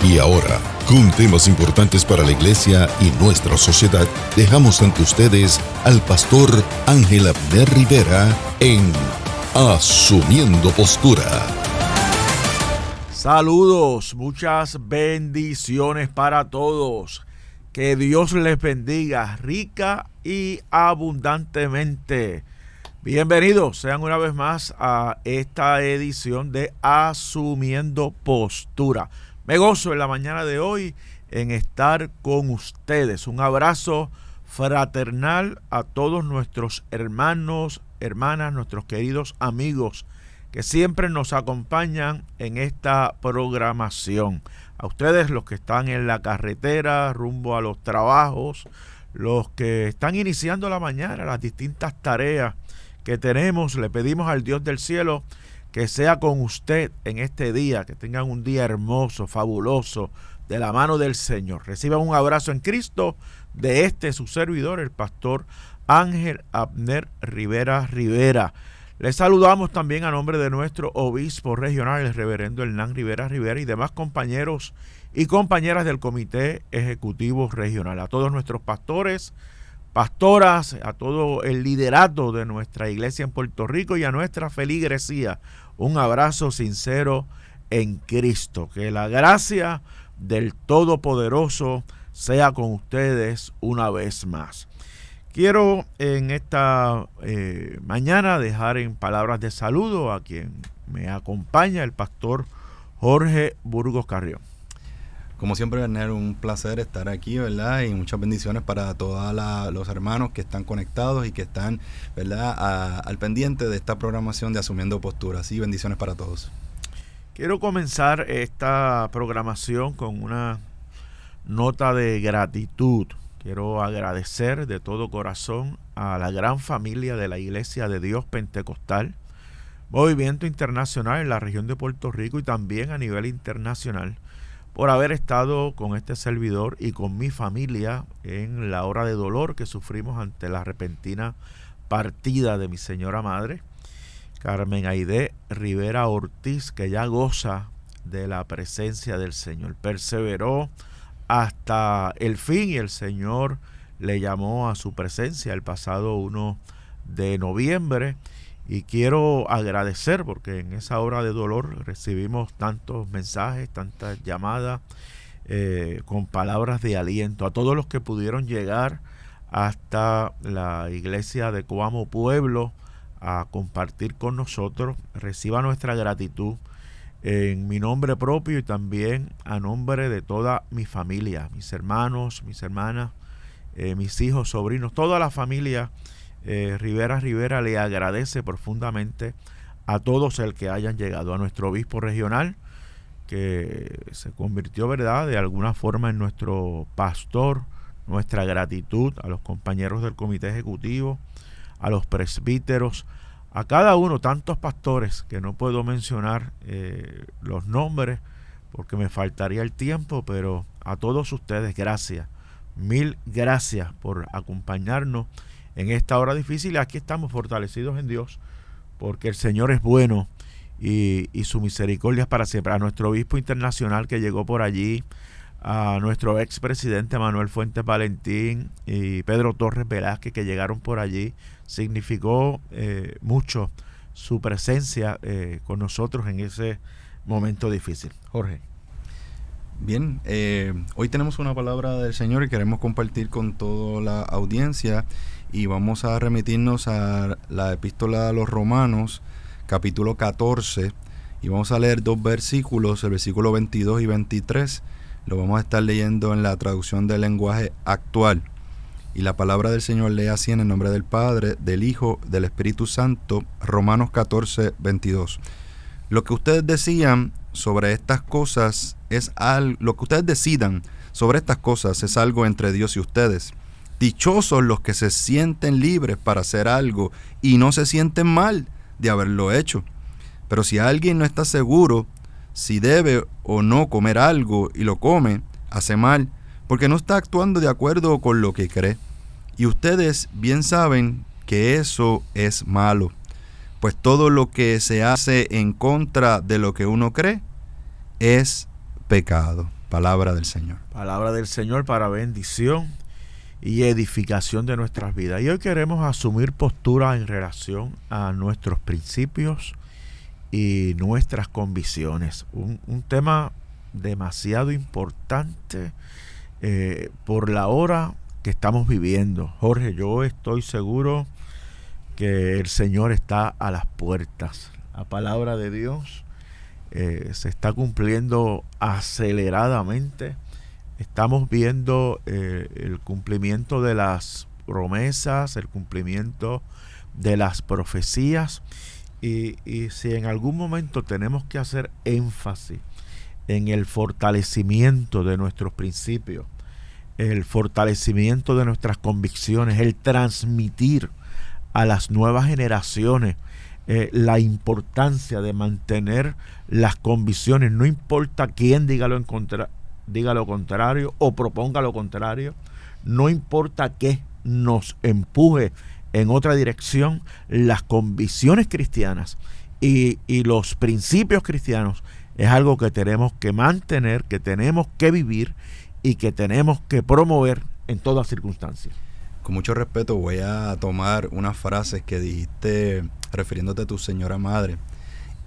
Y ahora, con temas importantes para la iglesia y nuestra sociedad, dejamos ante ustedes al pastor Ángel Abner Rivera en Asumiendo Postura. Saludos, muchas bendiciones para todos. Que Dios les bendiga rica y abundantemente. Bienvenidos sean una vez más a esta edición de Asumiendo Postura. Me gozo en la mañana de hoy en estar con ustedes. Un abrazo fraternal a todos nuestros hermanos, hermanas, nuestros queridos amigos que siempre nos acompañan en esta programación. A ustedes, los que están en la carretera, rumbo a los trabajos, los que están iniciando la mañana, las distintas tareas que tenemos, le pedimos al Dios del cielo que sea con usted en este día, que tengan un día hermoso, fabuloso, de la mano del Señor. Reciban un abrazo en Cristo de su servidor, el pastor Ángel Abner Rivera. Les saludamos también a nombre de nuestro obispo regional, el reverendo Hernán Rivera y demás compañeros y compañeras del Comité Ejecutivo Regional. A todos nuestros pastores, pastoras, a todo el liderato de nuestra iglesia en Puerto Rico y a nuestra feligresía, un abrazo sincero en Cristo. Que la gracia del Todopoderoso sea con ustedes una vez más. Quiero en esta mañana dejar en palabras de saludo a quien me acompaña, el pastor Jorge Burgos Carrión. Como siempre, Werner, un placer estar aquí, ¿verdad? Y muchas bendiciones para todos los hermanos que están conectados y que están, ¿verdad?, al pendiente de esta programación de Asumiendo Posturas. Sí, bendiciones para todos. Quiero comenzar esta programación con una nota de gratitud. Quiero agradecer de todo corazón a la gran familia de la Iglesia de Dios Pentecostal, Movimiento Internacional en la región de Puerto Rico y también a nivel internacional, por haber estado con este servidor y con mi familia en la hora de dolor que sufrimos ante la repentina partida de mi señora madre, Carmen Aide Rivera Ortiz, que ya goza de la presencia del Señor. Perseveró hasta el fin y el Señor le llamó a su presencia el pasado 1 de noviembre. Y quiero agradecer porque en esa hora de dolor recibimos tantos mensajes, tantas llamadas con palabras de aliento. A todos los que pudieron llegar hasta la iglesia de Coamo Pueblo a compartir con nosotros, reciba nuestra gratitud en mi nombre propio y también a nombre de toda mi familia, mis hermanos, mis hermanas, mis hijos, sobrinos, toda la familia. Rivera le agradece profundamente a todos el que hayan llegado, a nuestro obispo regional que se convirtió, ¿verdad?, de alguna forma en nuestro pastor, nuestra gratitud a los compañeros del comité ejecutivo, a los presbíteros, a cada uno, tantos pastores que no puedo mencionar los nombres porque me faltaría el tiempo, pero a todos ustedes gracias, mil gracias por acompañarnos en esta hora difícil. Aquí estamos fortalecidos en Dios porque el Señor es bueno y su misericordia es para siempre. A nuestro obispo internacional que llegó por allí, a nuestro expresidente Manuel Fuentes Valentín y Pedro Torres Velázquez que llegaron por allí, significó mucho su presencia con nosotros en ese momento difícil. Jorge. Bien, hoy tenemos una palabra del Señor y queremos compartir con toda la audiencia y vamos a remitirnos a la epístola a los Romanos, capítulo 14, y vamos a leer dos versículos, el versículo 22 y 23. Lo vamos a estar leyendo en la traducción del lenguaje actual. Y la palabra del Señor lee así en el nombre del Padre, del Hijo, del Espíritu Santo. Romanos 14, 22. Lo que ustedes decían sobre estas cosas lo que ustedes decidan sobre estas cosas es algo entre Dios y ustedes. Dichosos los que se sienten libres para hacer algo y no se sienten mal de haberlo hecho. Pero si alguien no está seguro si debe o no comer algo y lo come, hace mal, porque no está actuando de acuerdo con lo que cree. Y ustedes bien saben que eso es malo, pues todo lo que se hace en contra de lo que uno cree es pecado. Palabra del Señor. Palabra del Señor para bendición y edificación de nuestras vidas. Y hoy queremos asumir postura en relación a nuestros principios y nuestras convicciones. Un tema demasiado importante por la hora que estamos viviendo. Jorge, yo estoy seguro que el Señor está a las puertas. La palabra de Dios se está cumpliendo aceleradamente. Estamos viendo el cumplimiento de las promesas, el cumplimiento de las profecías. Y si en algún momento tenemos que hacer énfasis en el fortalecimiento de nuestros principios, el fortalecimiento de nuestras convicciones, el transmitir a las nuevas generaciones la importancia de mantener las convicciones, no importa quién diga lo contrario o proponga lo contrario, no importa qué nos empuje en otra dirección, las convicciones cristianas y los principios cristianos es algo que tenemos que mantener, que tenemos que vivir y que tenemos que promover en todas circunstancias. Con mucho respeto voy a tomar unas frases que dijiste refiriéndote a tu señora madre,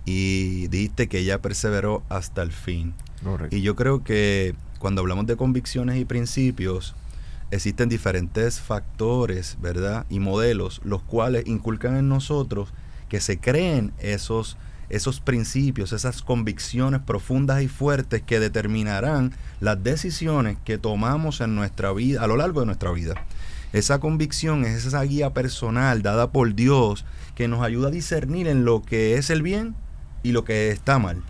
y dijiste que ella perseveró hasta el fin. Correcto. Y yo creo que cuando hablamos de convicciones y principios, existen diferentes factores, ¿verdad? Y modelos, los cuales inculcan en nosotros que se creen esos principios, esas convicciones profundas y fuertes que determinarán las decisiones que tomamos en nuestra vida, a lo largo de nuestra vida. Esa convicción es esa guía personal dada por Dios que nos ayuda a discernir en lo que es el bien y lo que está mal.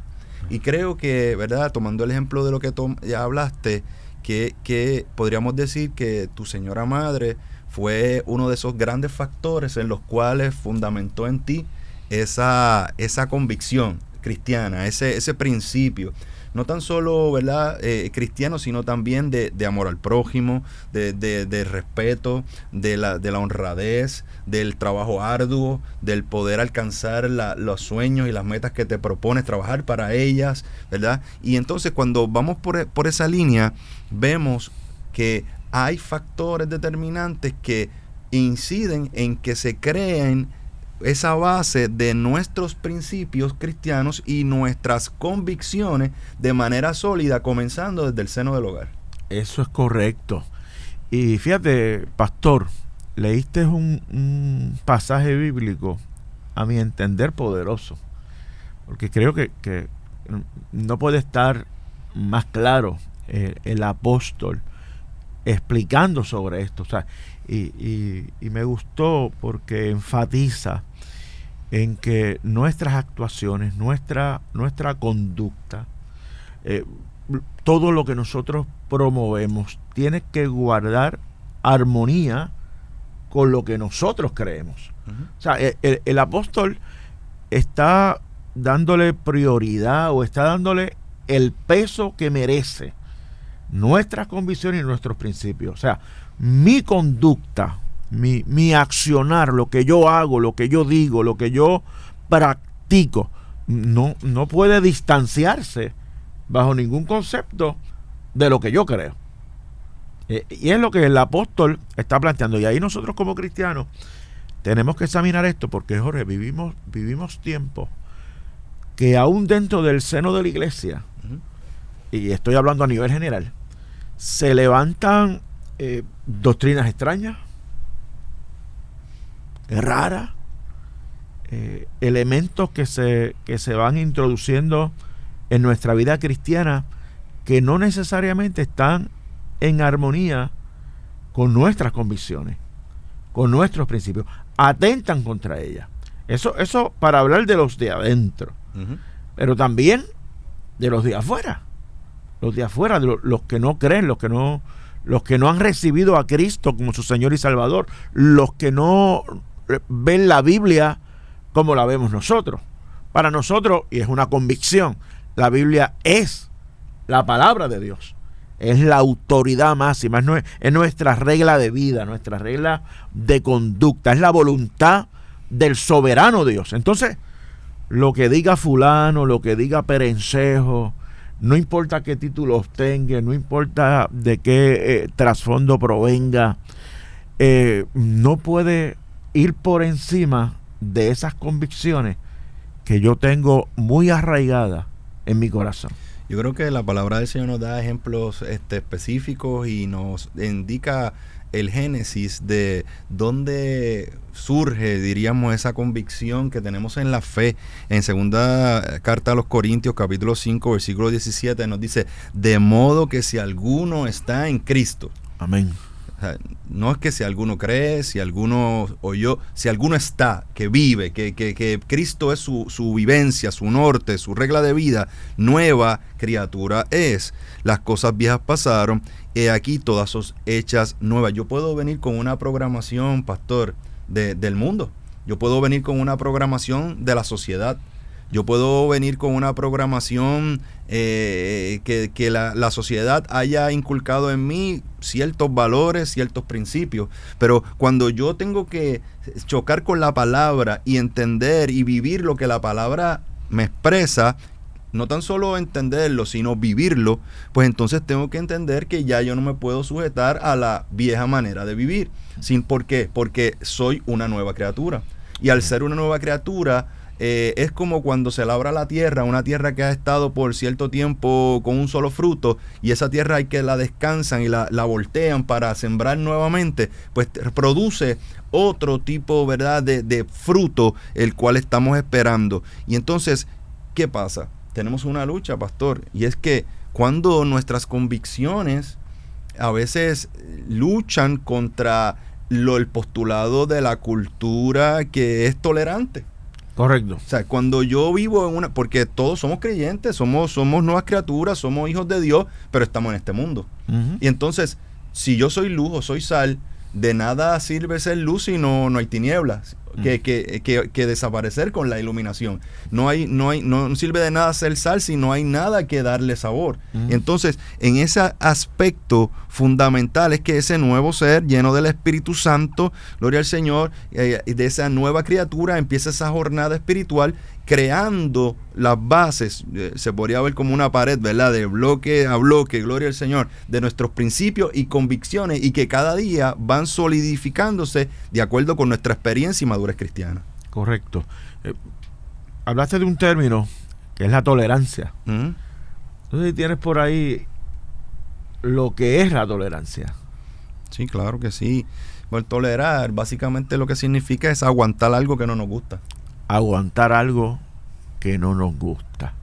Y creo que, ¿verdad? Tomando el ejemplo de lo que ya hablaste, que podríamos decir que tu señora madre fue uno de esos grandes factores en los cuales fundamentó en ti esa convicción cristiana, ese principio. No tan solo, ¿verdad? Cristiano, sino también de amor al prójimo, de respeto, de la honradez, del trabajo arduo, del poder alcanzar los sueños y las metas que te propones, trabajar para ellas, ¿verdad? Y entonces cuando vamos por esa línea, vemos que hay factores determinantes que inciden en que se creen esa base de nuestros principios cristianos y nuestras convicciones de manera sólida, comenzando desde el seno del hogar. Eso es correcto. Y fíjate, pastor, leíste un pasaje bíblico, a mi entender, poderoso, porque creo que no puede estar más claro el apóstol explicando sobre esto. O sea, y me gustó porque enfatiza en que nuestras actuaciones, nuestra conducta, todo lo que nosotros promovemos tiene que guardar armonía con lo que nosotros creemos. Uh-huh. O sea, el apóstol está dándole prioridad o está dándole el peso que merece nuestras convicciones y nuestros principios. O sea, mi conducta, mi accionar, lo que yo hago, lo que yo digo, lo que yo practico, no puede distanciarse bajo ningún concepto de lo que yo creo. Y es lo que el apóstol está planteando. Y ahí nosotros como cristianos tenemos que examinar esto, porque, Jorge, vivimos tiempos que aún dentro del seno de la iglesia, uh-huh, y estoy hablando a nivel general, se levantan doctrinas extrañas, raras, elementos que se van introduciendo en nuestra vida cristiana que no necesariamente están en armonía con nuestras convicciones, con nuestros principios, atentan contra ellas. Eso para hablar de los de adentro, uh-huh, pero también de los de afuera. Los de afuera, los que no creen, los que no han recibido a Cristo como su Señor y Salvador, los que no ven la Biblia como la vemos nosotros. Para nosotros, y es una convicción, la Biblia es la palabra de Dios, es la autoridad máxima, es nuestra regla de vida, nuestra regla de conducta, es la voluntad del soberano Dios. Entonces, lo que diga fulano, lo que diga perencejo, no importa qué título obtenga, no importa de qué trasfondo provenga, no puede ir por encima de esas convicciones que yo tengo muy arraigadas en mi corazón. Yo creo que la palabra del Señor nos da ejemplos específicos y nos indica el génesis de dónde surge, diríamos, esa convicción que tenemos en la fe. En segunda carta a los Corintios, capítulo 5, versículo 17, nos dice: de modo que si alguno está en Cristo. Amén. O sea, no es que si alguno cree, si alguno oyó, si alguno está, que vive, que Cristo es su vivencia, su norte, su regla de vida, nueva criatura es. Las cosas viejas pasaron, he aquí todas son hechas nuevas. Yo puedo venir con una programación, pastor, del mundo. Yo puedo venir con una programación de la sociedad. Yo puedo venir con una programación que la sociedad haya inculcado en mí ciertos valores, ciertos principios. Pero cuando yo tengo que chocar con la palabra y entender y vivir lo que la palabra me expresa, no tan solo entenderlo, sino vivirlo, pues entonces tengo que entender que ya yo no me puedo sujetar a la vieja manera de vivir. ¿Por qué? Porque soy una nueva criatura. Y al ser una nueva criatura, es como cuando se labra la tierra, una tierra que ha estado por cierto tiempo con un solo fruto, y esa tierra hay que la descansan y la voltean para sembrar nuevamente, pues produce otro tipo, ¿verdad?, de fruto, el cual estamos esperando. Y entonces, ¿qué pasa? Tenemos una lucha, pastor, y es que cuando nuestras convicciones a veces luchan contra el postulado de la cultura que es tolerante. Correcto. O sea, cuando yo vivo en porque todos somos creyentes, somos nuevas criaturas, somos hijos de Dios, pero estamos en este mundo. Uh-huh. Y entonces, si yo soy luz o soy sal, de nada sirve ser luz si no hay tinieblas. Que desaparecer con la iluminación. No sirve de nada ser sal si no hay nada que darle sabor. Entonces, en ese aspecto fundamental es que ese nuevo ser lleno del Espíritu Santo, gloria al Señor, de esa nueva criatura, empieza esa jornada espiritual creando las bases, se podría ver como una pared, ¿verdad?, de bloque a bloque, gloria al Señor, de nuestros principios y convicciones, y que cada día van solidificándose de acuerdo con nuestra experiencia y madurez cristiana. Correcto. Hablaste de un término que es la tolerancia. Uh-huh. Entonces tienes por ahí lo que es la tolerancia. Sí, claro que sí. Por tolerar, básicamente lo que significa es aguantar algo que no nos gusta. Aguantar algo que no nos gusta,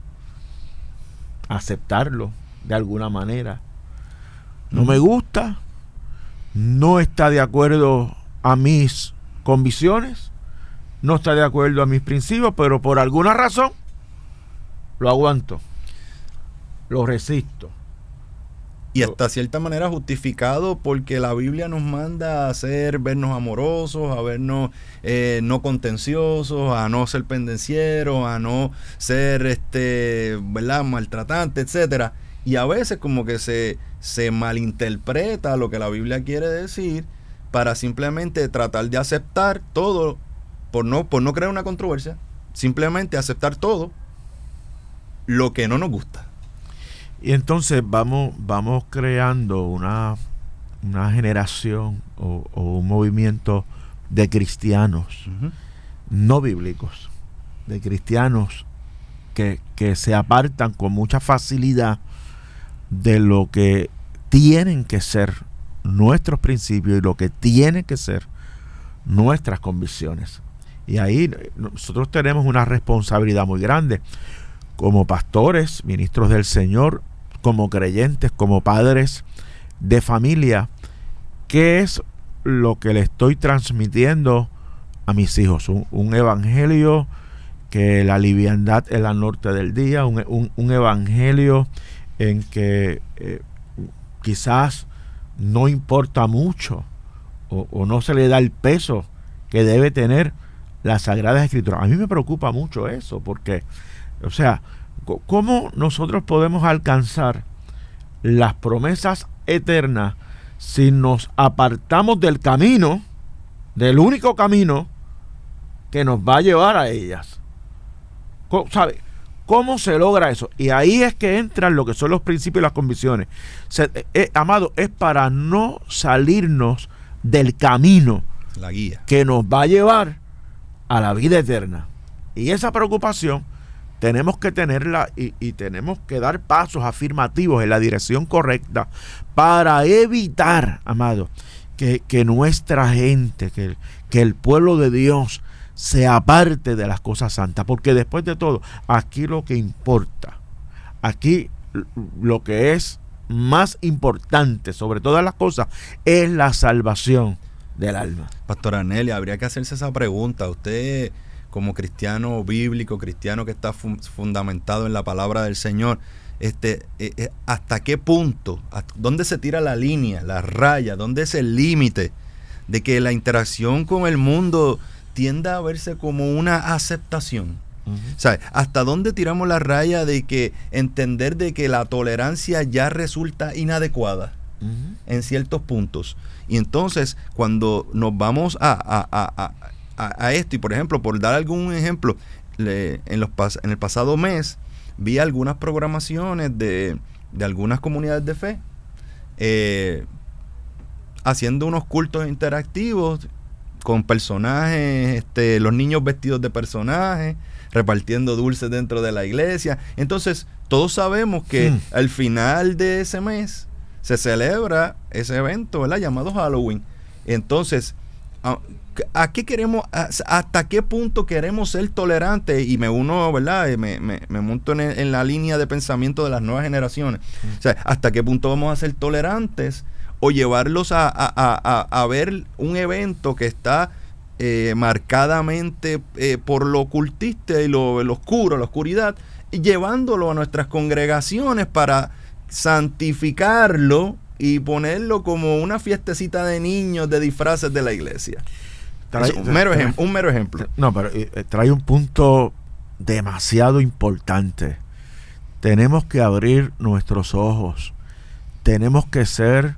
aceptarlo de alguna manera. No me gusta, no está de acuerdo a mis convicciones, no está de acuerdo a mis principios, pero por alguna razón lo aguanto, lo resisto. Y hasta cierta manera justificado, porque la Biblia nos manda a vernos amorosos, a vernos no contenciosos, a no ser pendencieros, a no ser ¿verdad?, maltratantes, etcétera. Y a veces como que se malinterpreta lo que la Biblia quiere decir para simplemente tratar de aceptar todo, por no crear una controversia, simplemente aceptar todo lo que no nos gusta. Y entonces vamos creando una generación o un movimiento de cristianos uh-huh. no bíblicos, de cristianos que se apartan con mucha facilidad de lo que tienen que ser nuestros principios y lo que tienen que ser nuestras convicciones. Y ahí nosotros tenemos una responsabilidad muy grande como pastores, ministros del Señor, como creyentes, como padres de familia. ¿Qué es lo que le estoy transmitiendo a mis hijos? Un evangelio que la liviandad es la norte del día, un evangelio en que quizás no importa mucho o no se le da el peso que debe tener las Sagradas Escrituras. A mí me preocupa mucho eso, porque, o sea, ¿cómo nosotros podemos alcanzar las promesas eternas si nos apartamos del camino, del único camino que nos va a llevar a ellas? ¿Sabe? ¿Cómo se logra eso? Y ahí es que entran lo que son los principios y las convicciones. Amado, es para no salirnos del camino, la guía que nos va a llevar a la vida eterna. Y esa preocupación tenemos que tenerla y tenemos que dar pasos afirmativos en la dirección correcta para evitar, amado, que nuestra gente, que el pueblo de Dios se aparte de las cosas santas, porque después de todo, aquí lo que importa, aquí lo que es más importante sobre todas las cosas es la salvación del alma. Pastor Anelia, habría que hacerse esa pregunta. Usted, como cristiano bíblico, cristiano que está fundamentado en la palabra del Señor, ¿hasta qué punto, dónde se tira la línea, la raya, dónde es el límite de que la interacción con el mundo tienda a verse como una aceptación? Uh-huh. O sea, ¿hasta dónde tiramos la raya de que entender de que la tolerancia ya resulta inadecuada uh-huh. en ciertos puntos? Y entonces, cuando nos vamos a esto, y por ejemplo, por dar algún ejemplo, en el pasado mes vi algunas programaciones de algunas comunidades de fe haciendo unos cultos interactivos con personajes, los niños vestidos de personajes, repartiendo dulces dentro de la iglesia. Entonces, todos sabemos que al final de ese mes se celebra ese evento, ¿verdad?, llamado Halloween. Entonces, ¿a qué queremos, hasta qué punto queremos ser tolerantes? Y me uno, ¿verdad?, me monto en la línea de pensamiento de las nuevas generaciones. O sea, ¿hasta qué punto vamos a ser tolerantes o llevarlos a ver un evento que está marcadamente por lo ocultista y lo oscuro, la oscuridad, y llevándolo a nuestras congregaciones para santificarlo y ponerlo como una fiestecita de niños de disfraces de la iglesia? Un mero ejemplo. No, pero trae un punto demasiado importante. Tenemos que abrir nuestros ojos. Tenemos que ser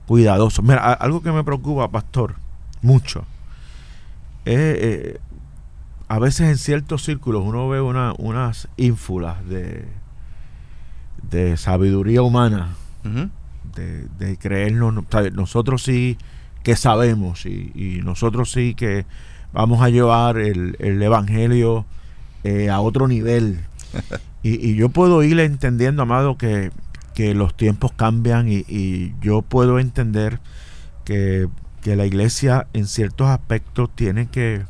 cuidadosos. Mira, algo que me preocupa, pastor, mucho, a veces en ciertos círculos uno ve unas ínfulas de sabiduría humana, uh-huh. de creernos, nosotros sí que sabemos y nosotros sí que vamos a llevar el evangelio a otro nivel. y yo puedo ir entendiendo, amado, que los tiempos cambian y yo puedo entender que la iglesia en ciertos aspectos tiene que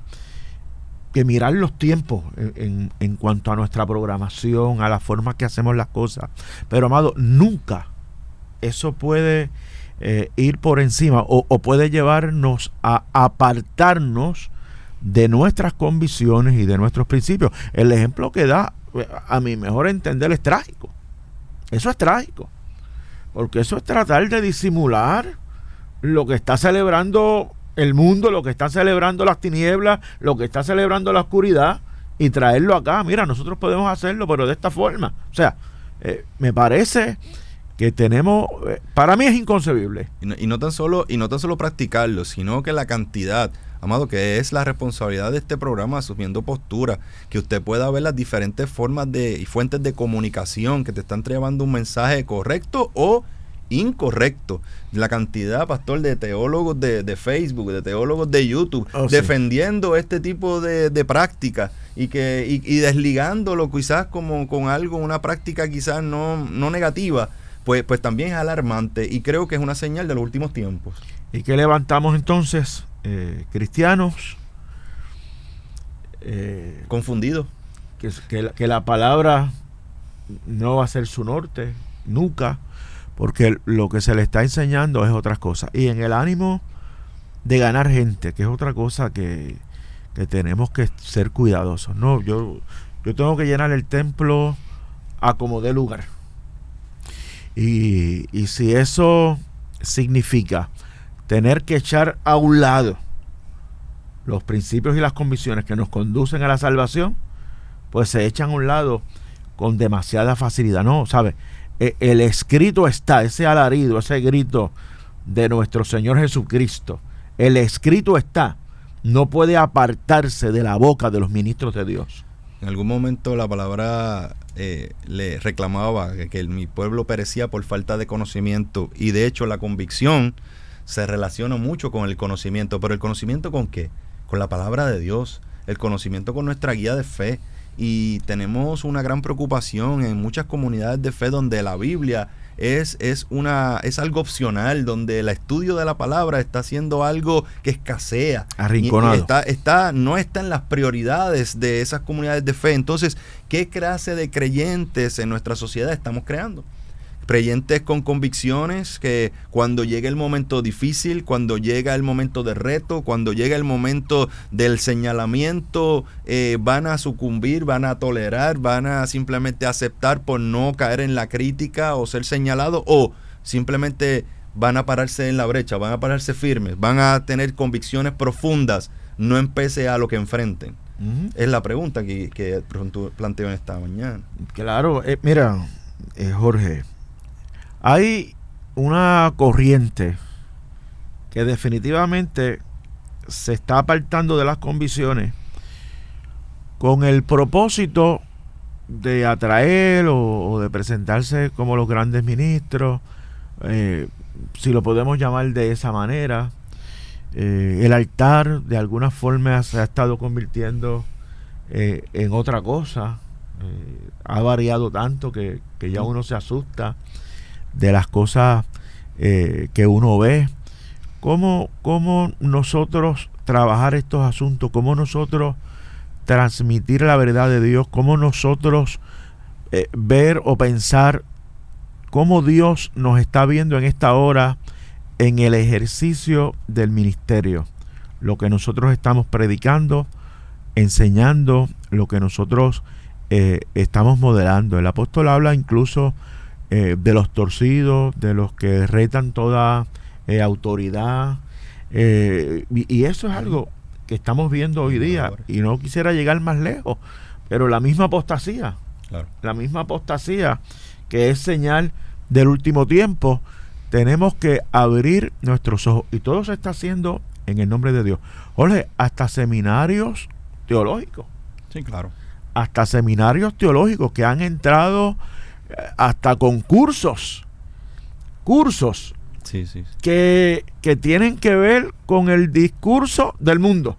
mirar los tiempos en cuanto a nuestra programación, a la forma que hacemos las cosas. Pero, amado, nunca eso puede ir por encima o puede llevarnos a apartarnos de nuestras convicciones y de nuestros principios. El ejemplo que da, a mi mejor entender, es trágico. Eso es trágico, porque eso es tratar de disimular lo que está celebrando el mundo, lo que está celebrando las tinieblas, lo que está celebrando la oscuridad, y traerlo acá. Mira, nosotros podemos hacerlo, pero de esta forma. O sea, me parece que tenemos, para mí es inconcebible. Y no tan solo practicarlo, sino que la cantidad, amado, que es la responsabilidad de este programa, asumiendo postura, que usted pueda ver las diferentes formas y fuentes de comunicación que te están llevando un mensaje correcto o incorrecto. La cantidad, pastor, de teólogos de Facebook, de teólogos de YouTube, defendiendo este tipo de prácticas y desligándolo quizás como con algo, una práctica quizás no negativa, pues también es alarmante, y creo que es una señal de los últimos tiempos. ¿Y qué levantamos entonces? Cristianos confundidos, que la palabra no va a ser su norte nunca, porque lo que se le está enseñando es otra cosa, y en el ánimo de ganar gente, que es otra cosa que tenemos que ser cuidadosos. No, yo tengo que llenar el templo a como dé lugar, y si eso significa tener que echar a un lado los principios y las convicciones que nos conducen a la salvación, pues se echan a un lado con demasiada facilidad. No, ¿sabes? El escrito está, ese alarido, ese grito de nuestro Señor Jesucristo, el escrito está, no puede apartarse de la boca de los ministros de Dios. En algún momento la palabra le reclamaba que mi pueblo perecía por falta de conocimiento, y de hecho la convicción se relaciona mucho con el conocimiento. ¿Pero el conocimiento con qué? Con la palabra de Dios, el conocimiento con nuestra guía de fe. Y tenemos una gran preocupación en muchas comunidades de fe donde la Biblia es algo opcional, donde el estudio de la palabra está siendo algo que escasea, arrinconado, no está en las prioridades de esas comunidades de fe. Entonces, ¿qué clase de creyentes en nuestra sociedad estamos creando? Creyentes con convicciones que cuando llega el momento difícil, cuando llega el momento de reto, cuando llega el momento del señalamiento, van a sucumbir, van a tolerar, van a simplemente aceptar por no caer en la crítica o ser señalados, o simplemente van a pararse en la brecha, van a pararse firmes, van a tener convicciones profundas, no en pese a lo que enfrenten. Uh-huh. Es la pregunta que planteo en esta mañana. Claro, mira, Jorge, hay una corriente que definitivamente se está apartando de las convicciones con el propósito de atraer o de presentarse como los grandes ministros, si lo podemos llamar de esa manera. El altar de alguna forma se ha estado convirtiendo en otra cosa. Ha variado tanto que ya uno se asusta de las cosas que uno ve. ¿Cómo nosotros trabajar estos asuntos? ¿Cómo nosotros transmitir la verdad de Dios? ¿Cómo nosotros ver o pensar cómo Dios nos está viendo en esta hora en el ejercicio del ministerio? Lo que nosotros estamos predicando, enseñando, lo que nosotros estamos modelando. El apóstol habla incluso de los torcidos, de los que retan toda autoridad, y eso es algo que estamos viendo hoy día, y no quisiera llegar más lejos, pero la misma apostasía, que es señal del último tiempo, tenemos que abrir nuestros ojos, y todo se está haciendo en el nombre de Dios. Jorge, hasta seminarios teológicos, sí, claro, hasta seminarios teológicos que han entrado hasta con cursos sí. Que tienen que ver con el discurso del mundo,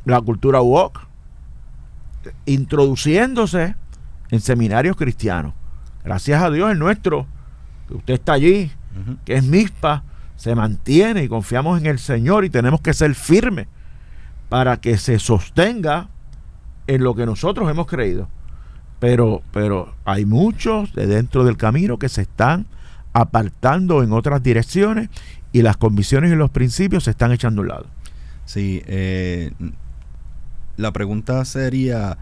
la cultura woke, introduciéndose en seminarios cristianos. Gracias a Dios el nuestro, que usted está allí, uh-huh, que es MISPA, se mantiene, y confiamos en el Señor, y tenemos que ser firmes para que se sostenga en lo que nosotros hemos creído. Pero hay muchos de dentro del camino que se están apartando en otras direcciones, y las convicciones y los principios se están echando a un lado. Sí, la pregunta sería,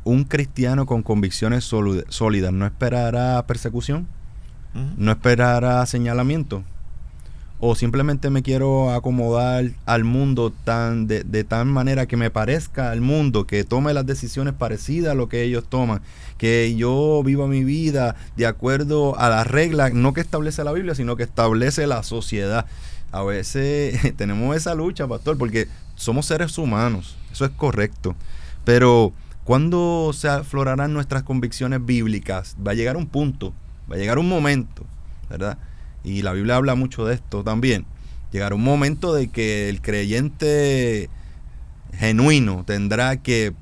¿un cristiano con convicciones sólidas no esperará persecución? Uh-huh. ¿No esperará señalamiento? ¿O simplemente me quiero acomodar al mundo de tal manera que me parezca al mundo, que tome las decisiones parecidas a lo que ellos toman, que yo viva mi vida de acuerdo a las reglas, no que establece la Biblia, sino que establece la sociedad? A veces tenemos esa lucha, pastor, porque somos seres humanos, eso es correcto, pero ¿cuándo se aflorarán nuestras convicciones bíblicas? Va a llegar un punto, va a llegar un momento, ¿verdad? Y la Biblia habla mucho de esto también. Llegará un momento de que el creyente genuino tendrá que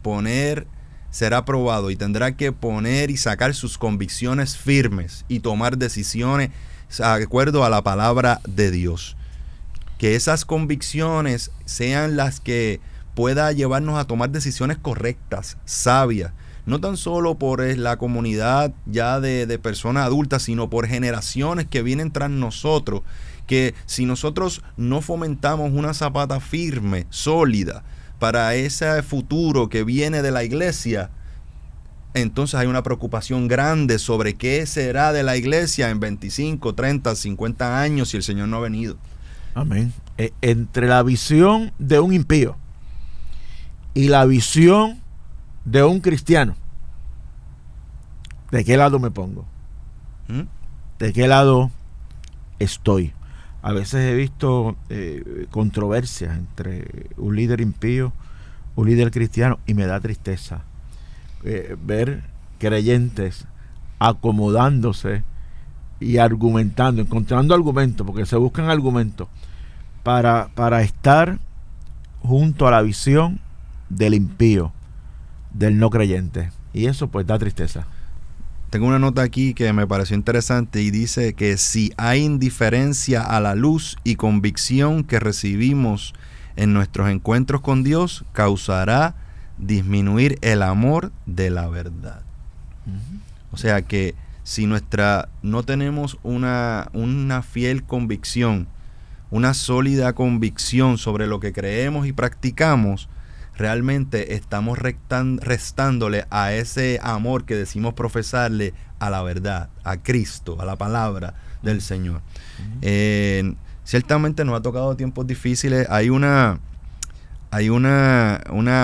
será probado, y tendrá que poner y sacar sus convicciones firmes y tomar decisiones de acuerdo a la palabra de Dios. Que esas convicciones sean las que pueda llevarnos a tomar decisiones correctas, sabias, no tan solo por la comunidad ya de personas adultas, sino por generaciones que vienen tras nosotros, que si nosotros no fomentamos una zapata firme, sólida, para ese futuro que viene de la iglesia, entonces hay una preocupación grande sobre qué será de la iglesia en 25, 30, 50 años si el Señor no ha venido. Amén. Entre la visión de un impío y la visión de un cristiano, ¿de qué lado me pongo? ¿De qué lado estoy? A veces he visto controversias entre un líder impío, un líder cristiano, y me da tristeza. ver creyentes acomodándose y argumentando, encontrando argumentos, porque se buscan argumentos para estar junto a la visión del impío, del no creyente. Y eso pues da tristeza. Tengo una nota aquí que me pareció interesante y dice que si hay indiferencia a la luz y convicción que recibimos en nuestros encuentros con Dios, causará disminuir el amor de la verdad. O sea que si no tenemos una fiel convicción, una sólida convicción sobre lo que creemos y practicamos, realmente estamos restándole a ese amor que decimos profesarle a la verdad, a Cristo, a la palabra del Señor. Ciertamente nos ha tocado tiempos difíciles. Hay una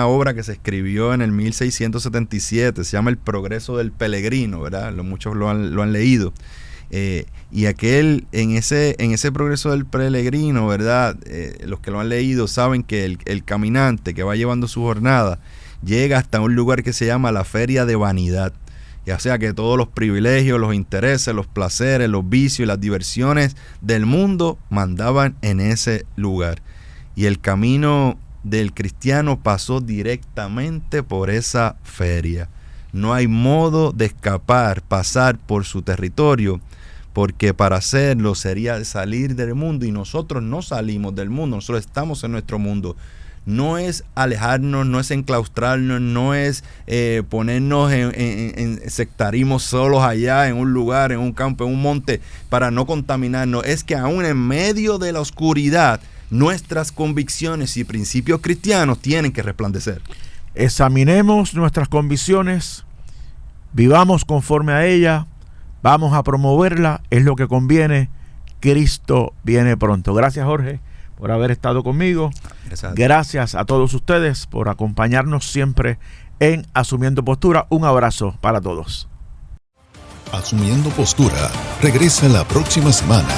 obra que se escribió en el 1677, se llama El Progreso del Peregrino, ¿verdad? Muchos lo han leído. Y en ese Progreso del Peregrino, ¿verdad? Los que lo han leído saben que el caminante que va llevando su jornada llega hasta un lugar que se llama la Feria de Vanidad. Ya sea que todos los privilegios, los intereses, los placeres, los vicios y las diversiones del mundo mandaban en ese lugar. Y el camino del cristiano pasó directamente por esa feria. No hay modo de pasar por su territorio, porque para hacerlo sería salir del mundo, y nosotros no salimos del mundo, nosotros estamos en nuestro mundo. No es alejarnos, no es enclaustrarnos, no es ponernos en sectarismo solos allá en un lugar, en un campo, en un monte, para no contaminarnos. Es que aún en medio de la oscuridad, nuestras convicciones y principios cristianos tienen que resplandecer. Examinemos nuestras convicciones, vivamos conforme a ella, vamos a promoverla, es lo que conviene. Cristo viene pronto. Gracias, Jorge, por haber estado conmigo. Gracias a todos ustedes por acompañarnos siempre en Asumiendo Postura. Un abrazo para todos. Asumiendo Postura regresa la próxima semana.